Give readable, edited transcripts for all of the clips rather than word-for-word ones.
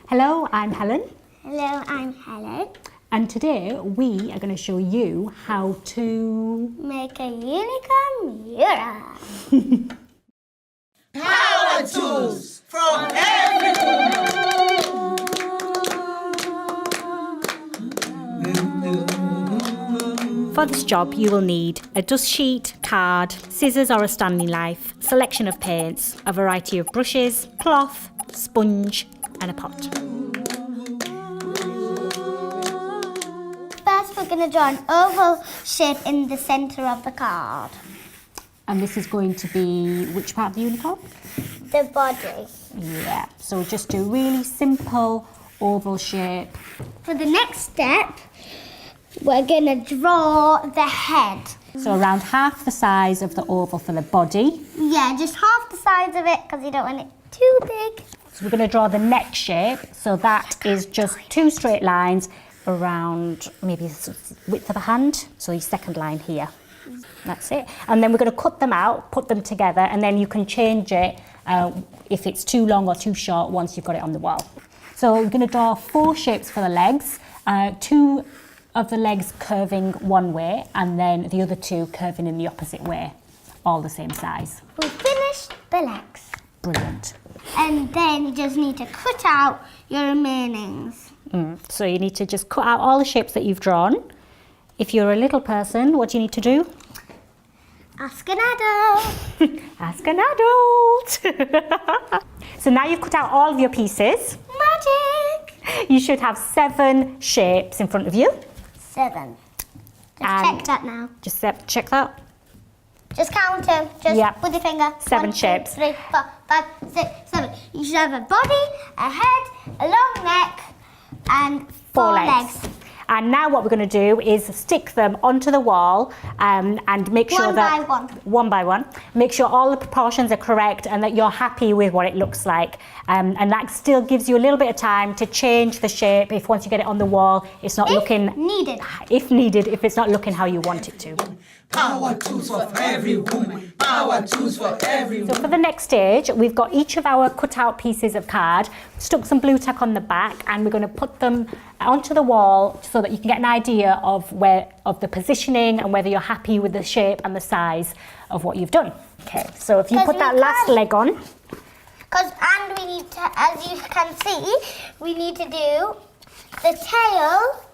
Hello, I'm Helen. Hello, I'm Helen. And today we are going to show you how to Make a unicorn mural. Power tools from everyone. For this job, you will need a dust sheet, card, scissors or a Stanley knife, selection of paints, a variety of brushes, cloth, sponge and a pot. First, we're going to draw an oval shape in the centre of the card. And this is going to be which part of the unicorn? The body. Yeah, so just do really simple oval shape. For the next step, we're going to draw the head. So around half the size of the oval for the body. Yeah, just half the size of it because you don't want it too big. So we're going to draw the neck shape. So that is just two straight lines around maybe the width of a hand. So your second line here. That's it. And then we're going to cut them out, put them together, and then you can change it if it's too long or too short once you've got it on the wall. So we're going to draw four shapes for the legs. Two of the legs curving one way and then the other two curving in the opposite way, all the same size. We've finished the legs. Brilliant. And then you just need to cut out your remainings. So you need to just cut out all the shapes that you've drawn. If you're a little person, what do you need to do? Ask an adult. Ask an adult. So now you've cut out all of your pieces. Magic. You should have 7 shapes in front of you. 7. Just And check that now. Just check that. Just count them. Just Yep. with your finger. 7 1, 2, shapes. 3, 4, 5, 6, 7. You should have a body, a head, a long neck, and 4 legs. And now what we're going to do is stick them onto the wall and make sure that one by one, make sure all the proportions are correct and that you're happy with what it looks like. And that still gives you a little bit of time to change the shape if once you get it on the wall, it's not looking needed. If needed, if it's not looking how you want it to. Power tools for every woman. Power tools for every woman. So for the next stage, we've got each of our cut out pieces of card, stuck some blue tack on the back, and we're going to put them onto the wall so that you can get an idea of the positioning and whether you're happy with the shape and the size of what you've done. Okay, so if you put that last leg on. And we need to, as you can see, we need to do the tail,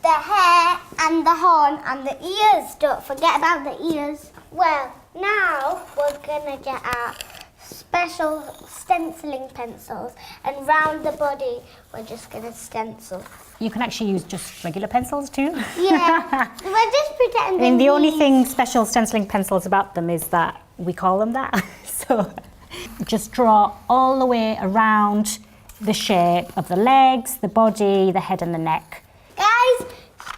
the hair and the horn and the ears. Don't forget about the ears. Well, now we're gonna get our special stenciling pencils, and round the body we're just gonna stencil. You can actually use just regular pencils too. Yeah, we're just pretending. And the only thing special stenciling pencils about them is that we call them that. So just draw all the way around the shape of the legs, the body, the head and the neck. Guys,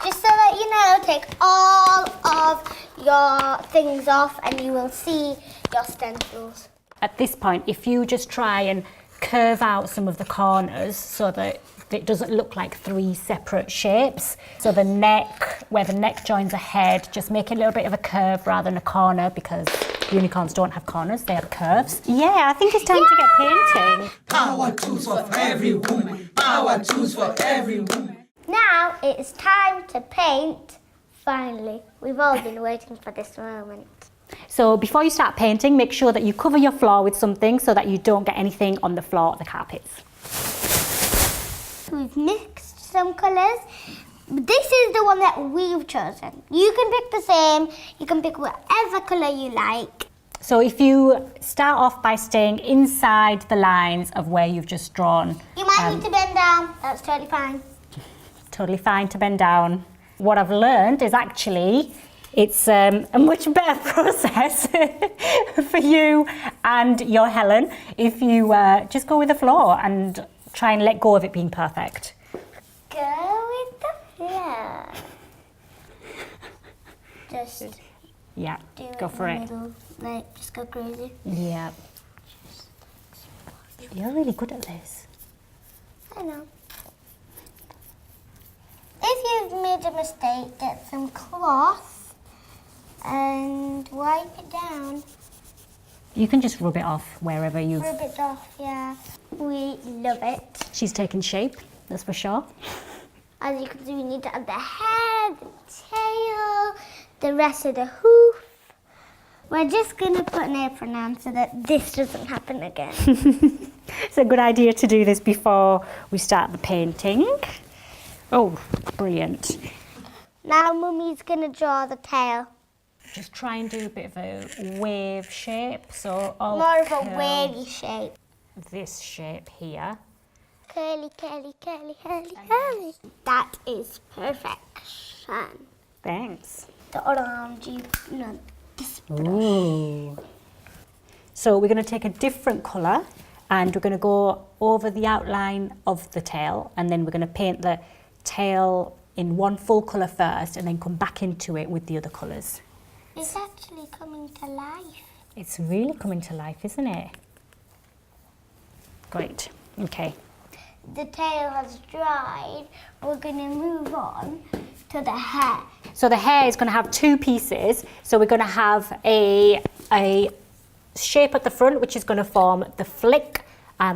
just so that you know, take all of your things off and you will see your stencils. At this point, if you just try and curve out some of the corners so that it doesn't look like 3 separate shapes. So the neck, where the neck joins the head, just make a little bit of a curve rather than a corner because unicorns don't have corners, they have curves. Yeah, I think it's time to get painting. Power tools for every woman. Power tools for every woman. Now it is time to paint. Finally, we've all been waiting for this moment. So before you start painting, make sure that you cover your floor with something so that you don't get anything on the floor or the carpets. We've mixed some colours. This is the one that we've chosen. You can pick the same, you can pick whatever colour you like. So if you start off by staying inside the lines of where you've just drawn. You might need to bend down, that's totally fine. Totally fine to bend down. What I've learned is actually it's a much better process for you and your Helen if you just go with the flow and try and let go of it being perfect. Go with the flow. Just Yeah, do it go for in the it. middle, like just go crazy. Yeah. You're really good at this. I know. If you've made a mistake, get some cloth and wipe it down. You can just rub it off wherever you've... Rub it off, yeah. We love it. She's taken shape, that's for sure. As you can see, we need to add the head, the tail, the rest of the hoof. We're just going to put an apron on so that this doesn't happen again. It's a good idea to do this before we start the painting. Oh, brilliant. Now Mummy's going to draw the tail. Just try and do a bit of a wave shape. So I'll More of a curl wavy shape. this shape here. Curly, curly, curly, curly, curly. That is perfection. Thanks. The orange, this Ooh. So we're going to take a different colour and we're going to go over the outline of the tail, and then we're going to paint the tail in one full colour first and then come back into it with the other colours. It's actually coming to life. It's really coming to life, isn't it? Great. Okay. The tail has dried. We're going to move on to the hair. So the hair is going to have two pieces. So we're going to have a shape at the front, which is going to form the flick,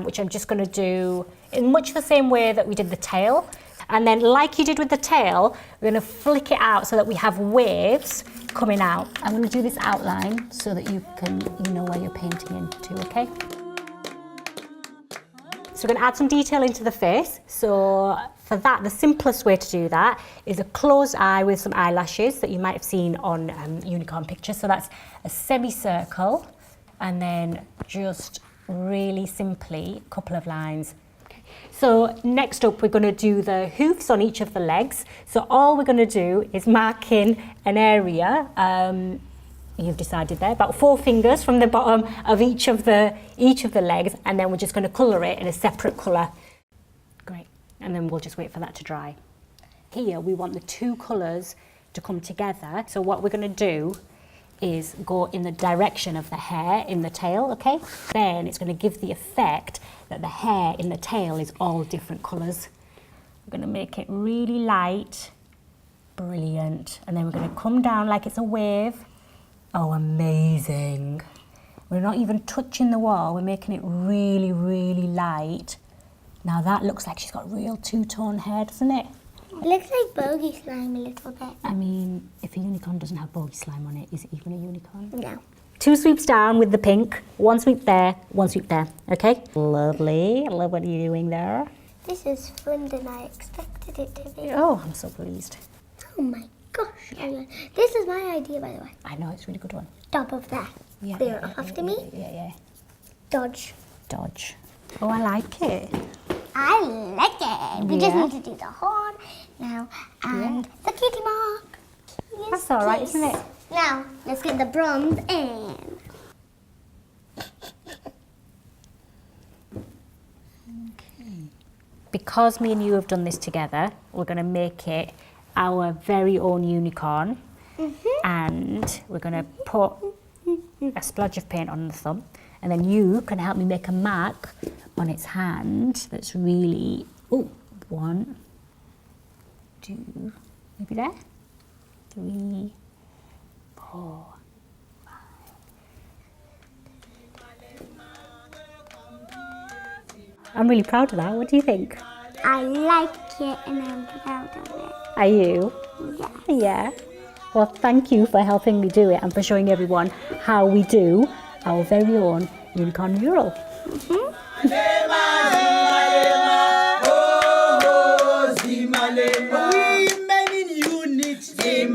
which I'm just going to do in much the same way that we did the tail. And then like you did with the tail, we're going to flick it out so that we have waves coming out. I'm going to do this outline so that you know where you're painting into, okay? So we're going to add some detail into the face. So for that, the simplest way to do that is a closed eye with some eyelashes that you might have seen on unicorn pictures. So that's a semicircle, and then just really simply a couple of lines. So next up, we're going to do the hoofs on each of the legs. So all we're going to do is mark in an area, you've decided there, about 4 fingers from the bottom of each of the legs, and then we're just going to colour it in a separate colour. Great, and then we'll just wait for that to dry. Here we want the 2 colours to come together, so what we're going to do is go in the direction of the hair in the tail, okay? Then it's going to give the effect that the hair in the tail is all different colours. We're going to make it really light, brilliant, and then we're going to come down like it's a wave. Oh, amazing. We're not even touching the wall, we're making it really, really light. Now that looks like she's got real two-tone hair, doesn't it? It looks like bogey slime a little bit. I mean, if a unicorn doesn't have bogey slime on it, is it even a unicorn? No. 2 sweeps down with the pink, 1 sweep there, 1 sweep there, okay? Lovely, I love what you're doing there. This is fun than I expected it to be. Oh, I'm so pleased. Oh my gosh. Yeah. This is my idea, by the way. I know, it's a really good one. Top of that. Yeah, Clear yeah, off after me. Yeah. Dodge. Dodge. Oh, I like it. I like it. We just Yeah. need to do the horn now and the cutie mark. Yes, That's all right, please. isn't it? Now, let's get the bronze in. Because me and you have done this together, we're going to make it our very own unicorn. And we're going to put a splodge of paint on the thumb, and then you can help me make a mark on its hand that's really, 1, 2, maybe there, 3, 4, 5. I'm really proud of that. What do you think? I like it and I'm proud of it. Are you? Yeah. Yeah. Well, thank you for helping me do it and for showing everyone how we do our very own unicorn mural. Women in unity,